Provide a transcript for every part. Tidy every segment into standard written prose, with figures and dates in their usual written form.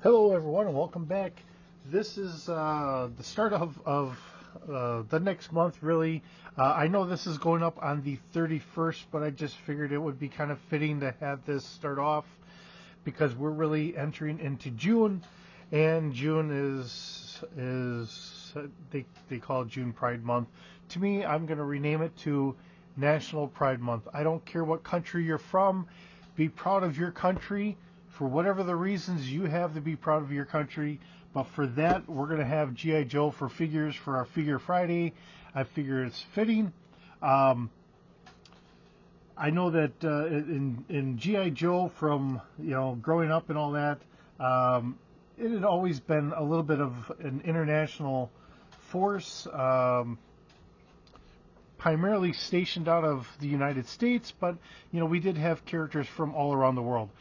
Hello, everyone, and welcome back. This is the start of the next month, really. I know this is going up on the 31st, but I just figured it would be kind of fitting to have this start off because we're really entering into June, and June is they call it June Pride Month. To me, I'm going to rename it to National Pride Month. I don't care what country you're from. Be proud of your country for whatever the reasons you have to be proud of your country. But for that, we're going to have G.I. Joe for figures for our Figure Friday. I figure it's fitting. I know that in G.I. Joe, from growing up and all that, it had always been a little bit of an international force, primarily stationed out of the United States, but we did have characters from all around the world.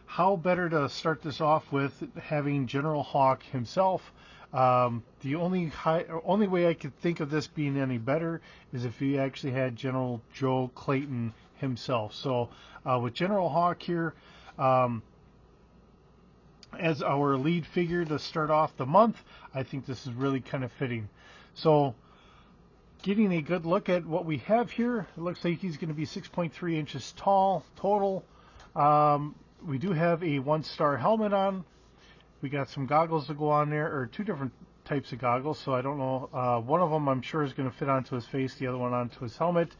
How better to start this off with having General Hawk himself? The only way I could think of this being any better is if you actually had General Joe Clayton himself. So with General Hawk here as our lead figure to start off the month, I think this is really kind of fitting. So getting a good look at what we have here, it looks like he's going to be 6.3 inches tall total. We do have a 1-star helmet on. We got some goggles to go on there, or two different types of goggles, so I don't know. One of them I'm sure is going to fit onto his face, the other one onto his helmet.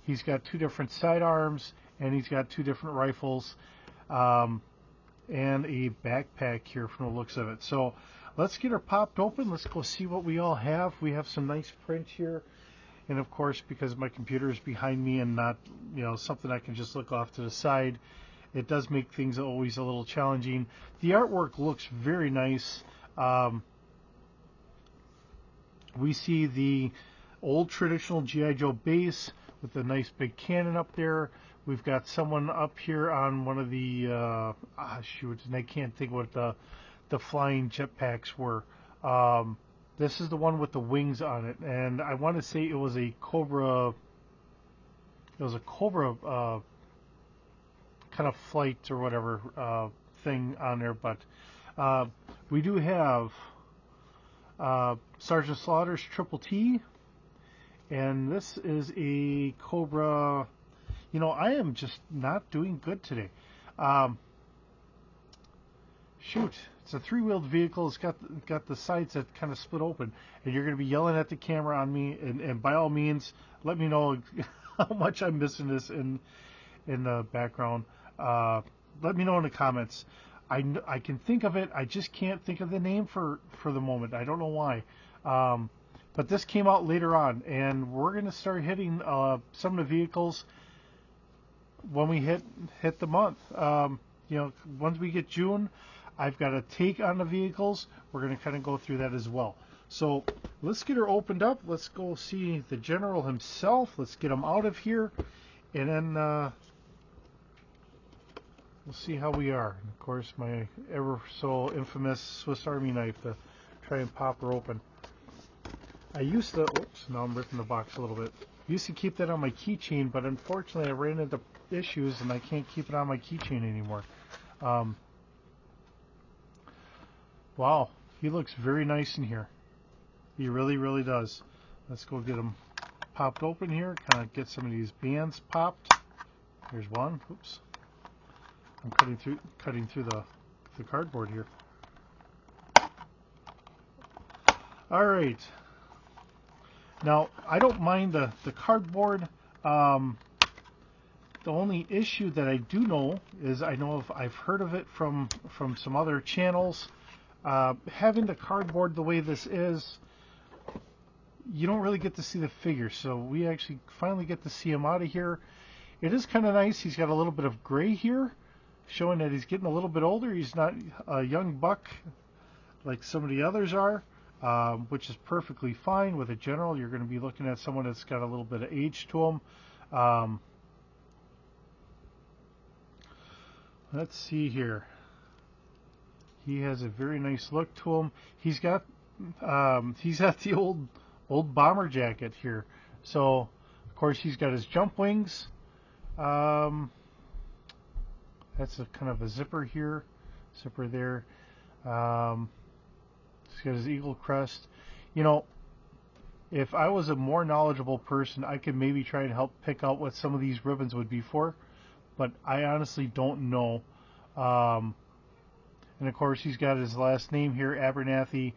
He's got two different sidearms, and he's got two different rifles, and a backpack here from the looks of it. So let's get her popped open. Let's go see what we all have. We have some nice print here. And of course, because my computer is behind me and not something I can just look off to the side, it does make things always a little challenging. The artwork looks very nice. We see the old traditional G.I. Joe base with a nice big cannon up there. We've got someone up here on one of the and I can't think what the flying jetpacks were. This is the one with the wings on it, and I want to say it was a Cobra. It was a Cobra kind of flight or whatever thing on there, but we do have Sergeant Slaughter's Triple T, and this is a Cobra. I am just not doing good today. Shoot, it's a 3-wheeled vehicle. It's got the sides that kind of split open, and you're going to be yelling at the camera on me, and by all means, let me know how much I'm missing this in the background. Let me know in the comments. I can think of it. I just can't think of the name for the moment. I don't know why. But this came out later on, and we're going to start hitting some of the vehicles when we hit the month. Once we get June, I've got a take on the vehicles. We're going to kind of go through that as well. So let's get her opened up. Let's go see the General himself. Let's get him out of here, and then we'll see how we are. And of course, my ever so infamous Swiss Army knife to try and pop her open. I used to, oops, now I'm ripping the box a little bit. Used to keep that on my keychain, but unfortunately I ran into issues and I can't keep it on my keychain anymore. Wow, he looks very nice in here. He really, really does. Let's go get him popped open here, kind of get some of these bands popped. Here's one. Oops. I'm cutting through the cardboard here. All right. Now I don't mind the cardboard. The only issue that I do know is I've heard of it from some other channels. Having the cardboard the way this is, you don't really get to see the figure. So we actually finally get to see him out of here. It is kind of nice. He's got a little bit of gray here, showing that he's getting a little bit older. He's not a young buck like some of the others are, which is perfectly fine. With a General, you're going to be looking at someone that's got a little bit of age to him. Let's see here. He has a very nice look to him. He's got the old bomber jacket here. So of course he's got his jump wings. That's a kind of a zipper here, zipper there. He's got his eagle crest. You know, if I was a more knowledgeable person, I could maybe try and help pick out what some of these ribbons would be for, but I honestly don't know. And of course, he's got his last name here, Abernathy,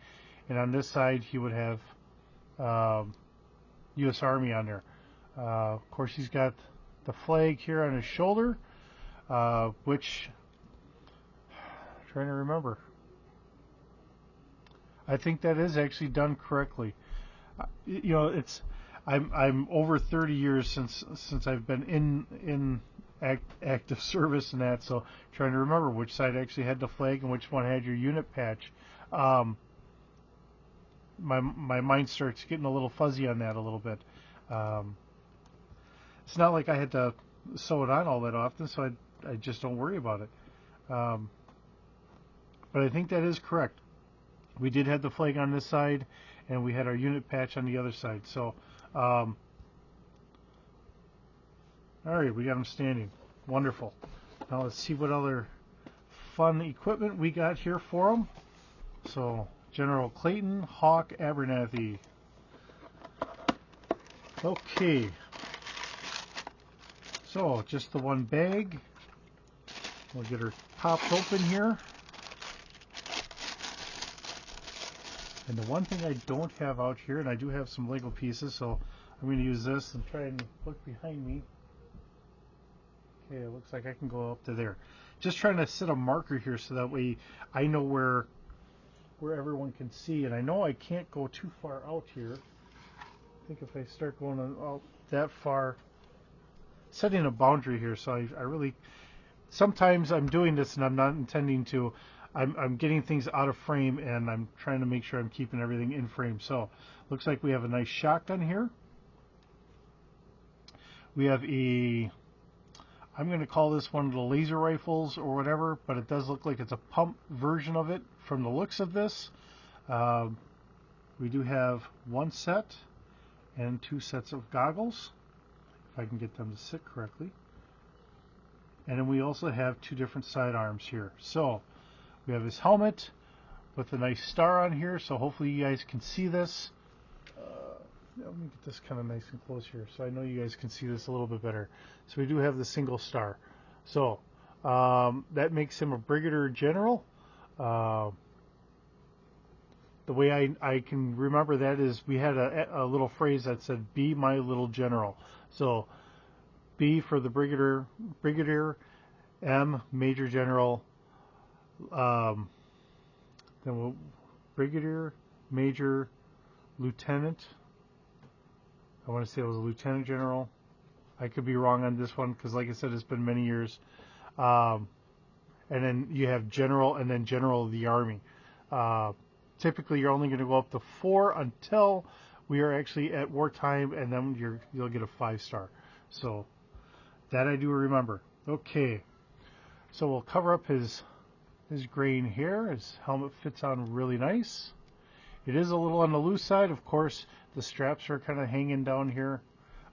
and on this side he would have U.S. Army on there. Of course, he's got the flag here on his shoulder, which I'm trying to remember. I think that is actually done correctly. You know, I'm over 30 years since I've been in active service and that, so trying to remember which side actually had the flag and which one had your unit patch. My mind starts getting a little fuzzy on that a little bit. It's not like I had to sew it on all that often, so I just don't worry about it. But I think that is correct. We did have the flag on this side, and we had our unit patch on the other side. So, all right, we got them standing. Wonderful. Now let's see what other fun equipment we got here for them. So, General Clayton Hawk Abernathy. Okay. So, just the one bag. We'll get her popped open here. And the one thing I don't have out here, and I do have some Lego pieces, so I'm going to use this and try and look behind me. Okay, it looks like I can go up to there. Just trying to set a marker here so that way I know where everyone can see. And I know I can't go too far out here. I think if I start going out that far, setting a boundary here. So I really, sometimes I'm doing this and I'm not intending to. I'm getting things out of frame, and I'm trying to make sure I'm keeping everything in frame. So, looks like we have a nice shotgun here. We have I'm going to call this one of the laser rifles or whatever, but it does look like it's a pump version of it from the looks of this. We do have one set and two sets of goggles, if I can get them to sit correctly. And then we also have two different sidearms here. So, we have his helmet with a nice star on here, so hopefully you guys can see this. Let me get this kind of nice and close here so I know you guys can see this a little bit better. So we do have the single star. So that makes him a Brigadier General. The way I can remember that is we had a little phrase that said, "Be my little general." So B for the Brigadier, M, Major General, then we'll Brigadier, Major, Lieutenant. I want to say it was a Lieutenant General. I could be wrong on this one because, like I said, it's been many years. And then you have General and then General of the Army. Typically, you're only going to go up to 4 until we are actually at wartime, and then you'll get a 5-star. So that I do remember. Okay, so we'll cover up his graying hair. His helmet fits on really nice. It is a little on the loose side. Of course, the straps are kind of hanging down here.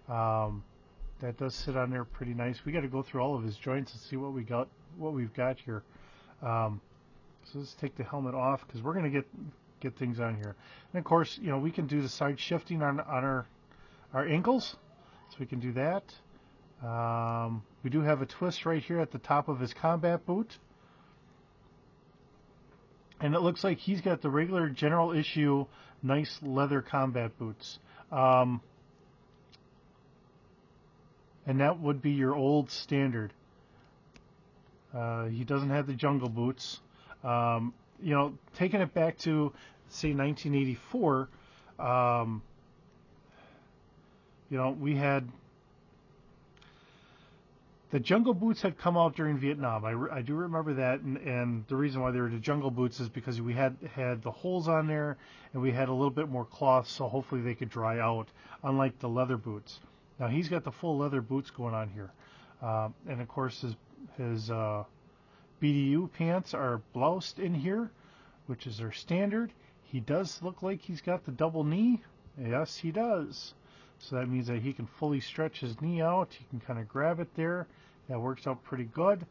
That does sit on there pretty nice. We got to go through all of his joints and see what we've got here. So let's take the helmet off because we're going to get things on here. And of course, you know, we can do the side shifting on our ankles, so we can do that. We do have a twist right here at the top of his combat boot. And it looks like he's got the regular general issue nice leather combat boots. And that would be your old standard. He doesn't have the jungle boots. You know, taking it back to, say, 1984, you know, we had the jungle boots had come out during Vietnam. I do remember that, and the reason why they were the jungle boots is because we had the holes on there, and we had a little bit more cloth, so hopefully they could dry out, unlike the leather boots. Now he's got the full leather boots going on here, and of course his BDU pants are bloused in here, which is their standard. He does look like he's got the double knee. Yes, he does. So that means that he can fully stretch his knee out. He can kind of grab it there. That works out pretty good.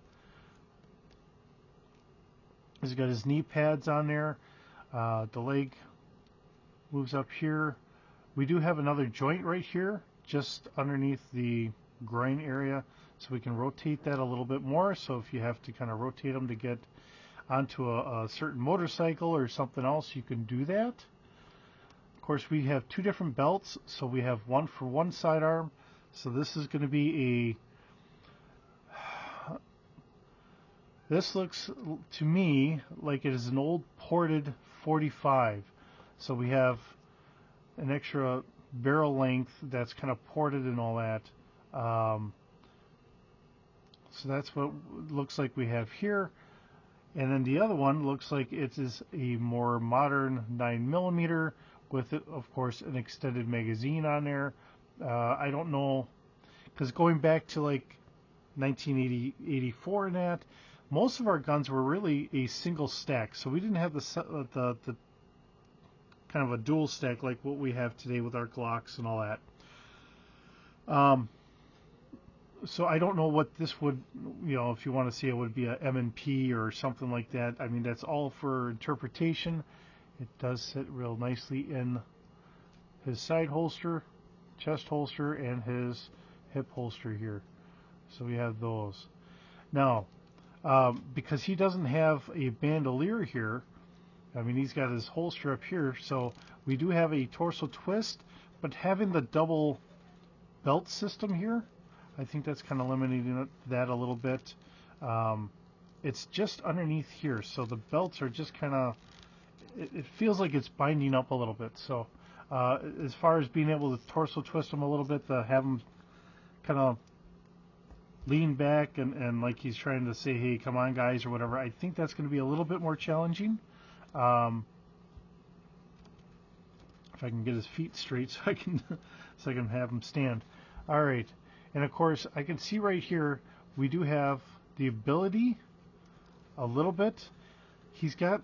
He's got his knee pads on there. The leg moves up here. We do have another joint right here, just underneath the groin area, so we can rotate that a little bit more. So if you have to kind of rotate them to get onto a certain motorcycle or something else, you can do that. Of course, we have two different belts, so we have one for one sidearm. So this is going to be this looks to me like it is an old ported 45. So we have an extra barrel length that's kind of ported and all that. So that's what it looks like we have here. And then the other one looks like it is a more modern 9mm with, of course, an extended magazine on there. I don't know, because going back to like 1984 and that, most of our guns were really a single stack, so we didn't have the kind of a dual stack like what we have today with our Glocks and all that. So I don't know what this would, if you want to see it, would be a M&P or something like that. I mean, that's all for interpretation. It does sit real nicely in his side holster, chest holster, and his hip holster here. So we have those. Now, because he doesn't have a bandolier here, I mean, he's got his holster up here, so we do have a torso twist, but having the double belt system here, I think that's kind of limiting that a little bit. It's just underneath here, so the belts are just kind of, it feels like it's binding up a little bit. So as far as being able to torso twist them a little bit, to have them kind of lean back and like he's trying to say, hey, come on guys, or whatever, I think that's going to be a little bit more challenging. If I can get his feet straight so I can have him stand. All right, and of course I can see right here we do have the ability a little bit. He's got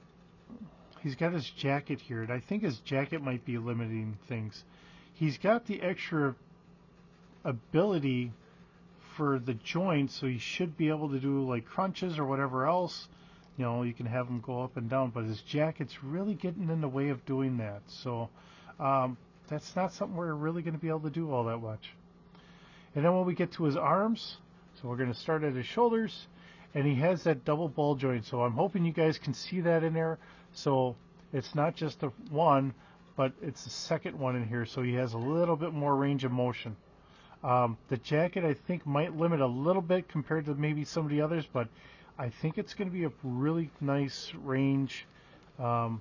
his jacket here, and I think his jacket might be limiting things. He's got the extra ability for the joints, so he should be able to do like crunches or whatever else. You can have him go up and down, but his jacket's really getting in the way of doing that. So that's not something we're really going to be able to do all that much. And then when we get to his arms, so we're going to start at his shoulders, and he has that double ball joint. So I'm hoping you guys can see that in there. So it's not just the one, but it's the second one in here. So he has a little bit more range of motion. The jacket, I think, might limit a little bit compared to maybe some of the others, but I think it's going to be a really nice range. I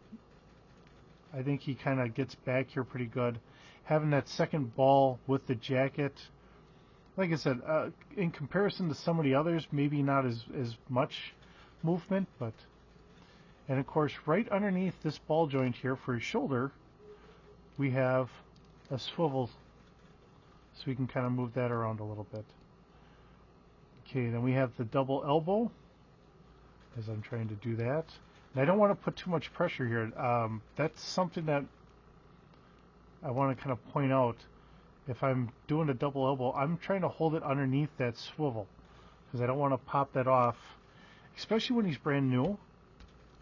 think he kind of gets back here pretty good. Having that second ball with the jacket, like I said, in comparison to some of the others, maybe not as much movement, but... And of course, right underneath this ball joint here for his shoulder, we have a swivel, so we can kind of move that around a little bit. Okay, then we have the double elbow, as I'm trying to do that. And I don't want to put too much pressure here. That's something that I want to kind of point out. If I'm doing a double elbow, I'm trying to hold it underneath that swivel, because I don't want to pop that off, especially when he's brand new.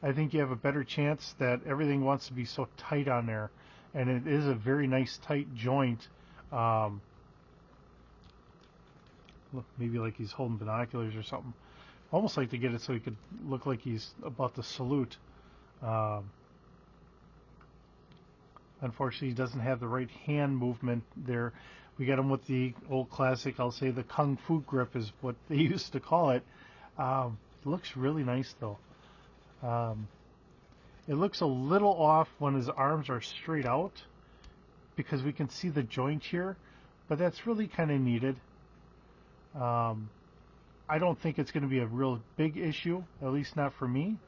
I think you have a better chance that everything wants to be so tight on there, and it is a very nice tight joint. Look, maybe like he's holding binoculars or something. Almost like to get it so he could look like he's about to salute. Unfortunately, he doesn't have the right hand movement there. We got him with the old classic, I'll say the Kung Fu grip is what they used to call it. Looks really nice though. It looks a little off when his arms are straight out, because we can see the joint here, but that's really kind of needed. I don't think it's going to be a real big issue, at least not for me.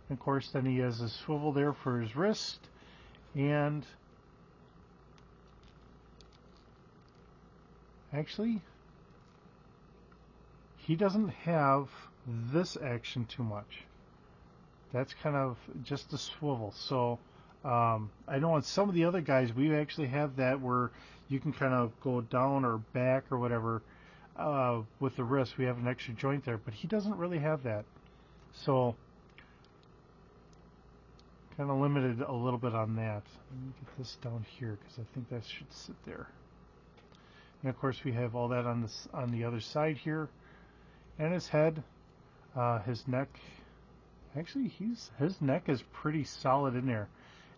And of course, then he has a swivel there for his wrist, and actually, he doesn't have this action too much. That's kind of just a swivel. So I know on some of the other guys, we actually have that where you can kind of go down or back or whatever with the wrist. We have an extra joint there, but he doesn't really have that. So kind of limited a little bit on that. Let me get this down here because I think that should sit there. And of course we have all that on this on the other side here, and his head, his neck. Actually, his neck is pretty solid in there.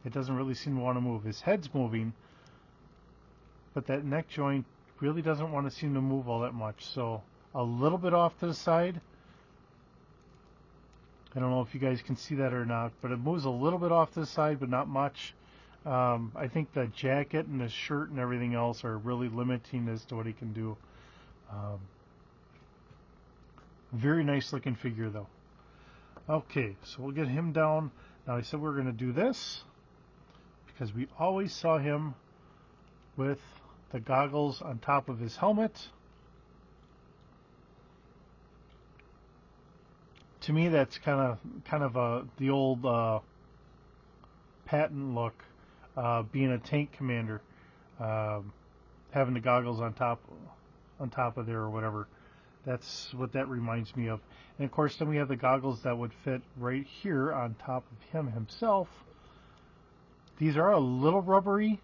It doesn't really seem to want to move. His head's moving, but that neck joint really doesn't want to seem to move all that much. So a little bit off to the side. I don't know if you guys can see that or not, but it moves a little bit off to the side, but not much. I think the jacket and the shirt and everything else are really limiting as to what he can do. Very nice looking figure though. Okay, so we'll get him down. Now I said we were going to do this because we always saw him with the goggles on top of his helmet. To me, that's kind of the old Patton look, being a tank commander, having the goggles on top of there or whatever. That's what that reminds me of. And of course, then we have the goggles that would fit right here on top of him himself. These are a little rubbery,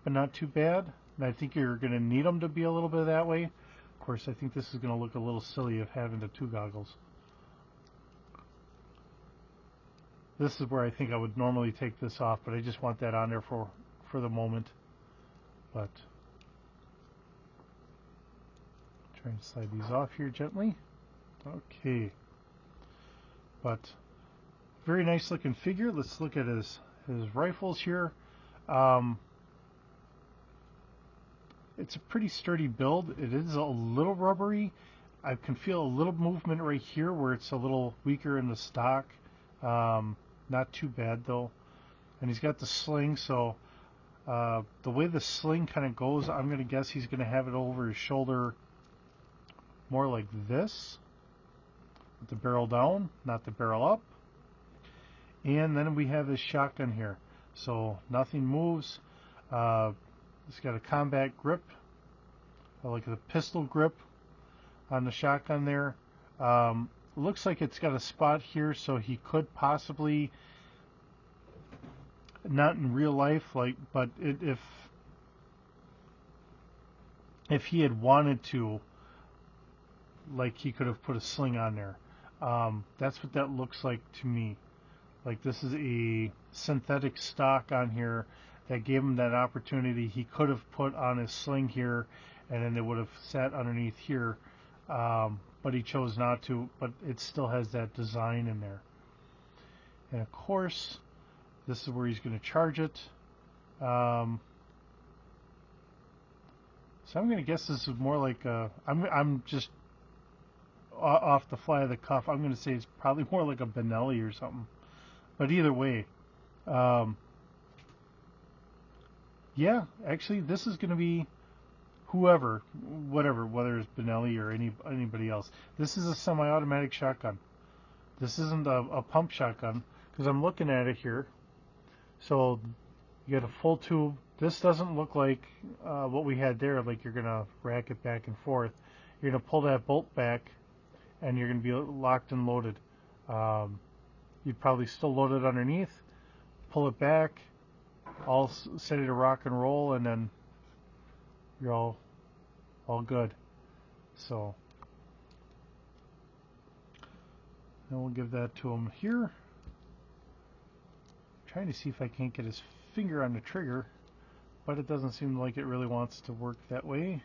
but not too bad. And I think you're going to need them to be a little bit that way. Of course, I think this is going to look a little silly of having the two goggles. This is where I think I would normally take this off, but I just want that on there for the moment. But trying to slide these off here gently. Okay. But very nice looking figure. Let's look at his rifles here. It's a pretty sturdy build. It is a little rubbery. I can feel a little movement right here where it's a little weaker in the stock. Not too bad though. And he's got the sling, so the way the sling kind of goes, I'm going to guess he's going to have it over his shoulder more like this, with the barrel down, not the barrel up. And then we have his shotgun here, so nothing moves. It's got a combat grip, like a pistol grip on the shotgun there. Looks like it's got a spot here, so he could possibly, not in real life, but if he had wanted to, like, he could have put a sling on there. That's what that looks like to me. Like, this is a synthetic stock on here that gave him that opportunity. He could have put on his sling here, and then it would have sat underneath here. But he chose not to, but it still has that design in there. And of course, this is where he's going to charge it. So I'm going to guess this is more like a, I'm just off the fly of the cuff. I'm going to say it's probably more like a Benelli or something. But either way, yeah, actually this is going to be whoever, whatever, whether it's Benelli or anybody else. This is a semi-automatic shotgun. This isn't a pump shotgun, because I'm looking at it here. So you got a full tube. This doesn't look like what we had there, like you're going to rack it back and forth. You're going to pull that bolt back, and you're going to be locked and loaded. You'd probably still load it underneath, pull it back, all set it to rock and roll, and then you're all good. So then we'll give that to him here. Trying to see if I can't get his finger on the trigger, but it doesn't seem like it really wants to work that way.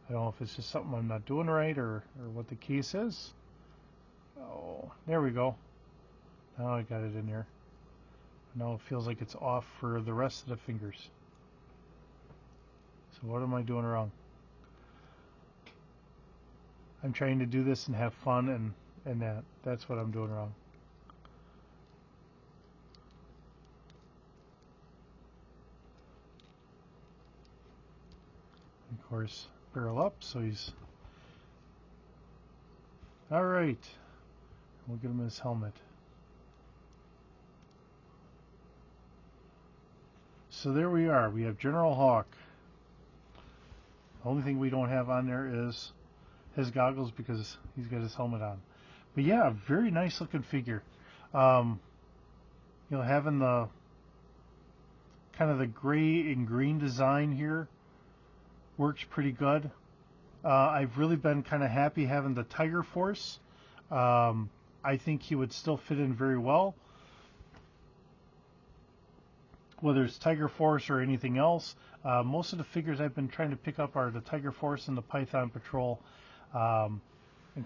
I don't know if it's just something I'm not doing right or what the case is. Oh, there we go. Now I got it in there. Now it feels like it's off for the rest of the fingers. So what am I doing wrong? I'm trying to do this and have fun, and that's what I'm doing wrong. Of course, barrel up, so he's all right. We'll get him his helmet. So there we are. We have General Hawk. The only thing we don't have on there is his goggles, because he's got his helmet on. But yeah, very nice looking figure. having the kind of the gray and green design here works pretty good. I've really been kind of happy having the Tiger Force. I think he would still fit in very well, whether it's Tiger Force or anything else. Most of the figures I've been trying to pick up are the Tiger Force and the Python Patrol, and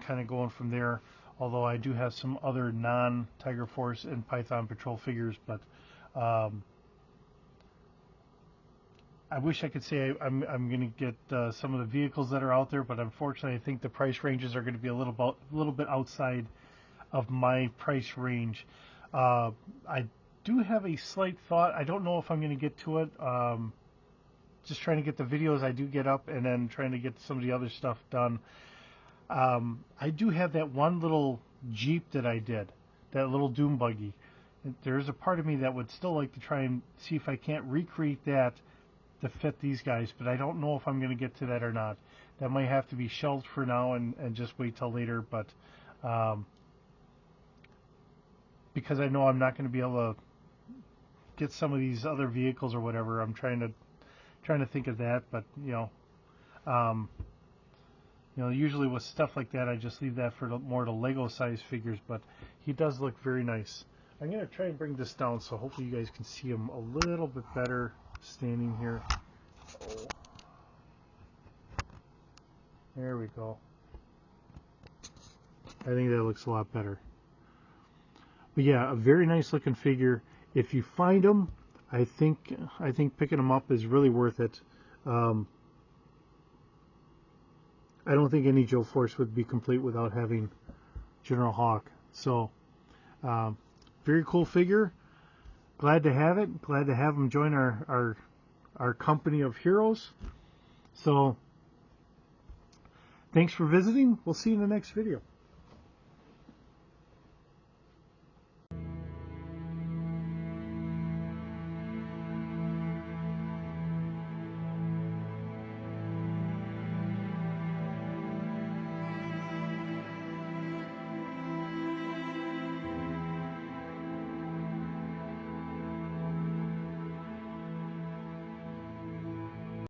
kind of going from there. Although I do have some other non-Tiger Force and Python Patrol figures, but I wish I could say I'm going to get some of the vehicles that are out there, but unfortunately I think the price ranges are going to be a little bit outside of my price range. I do have a slight thought. I don't know if I'm going to get to it. Just trying to get the videos I do get up, and then trying to get some of the other stuff done. I do have that one little Jeep that I did, that little Doom buggy. There's a part of me that would still like to try and see if I can't recreate that to fit these guys, but I don't know if I'm going to get to that or not. That might have to be shelved for now and just wait till later, but because I know I'm not going to be able to get some of these other vehicles or whatever, I'm trying to think of that. But usually with stuff like that, I just leave that for more the Lego size figures. But he does look very nice. I'm going to try and bring this down so hopefully you guys can see him a little bit better standing here. Oh. There we go. I think that looks a lot better. But yeah, a very nice looking figure. If you find them, I think picking them up is really worth it. I don't think any Joe Force would be complete without having General Hawk. So, very cool figure. Glad to have it. Glad to have him join our company of heroes. So, thanks for visiting. We'll see you in the next video.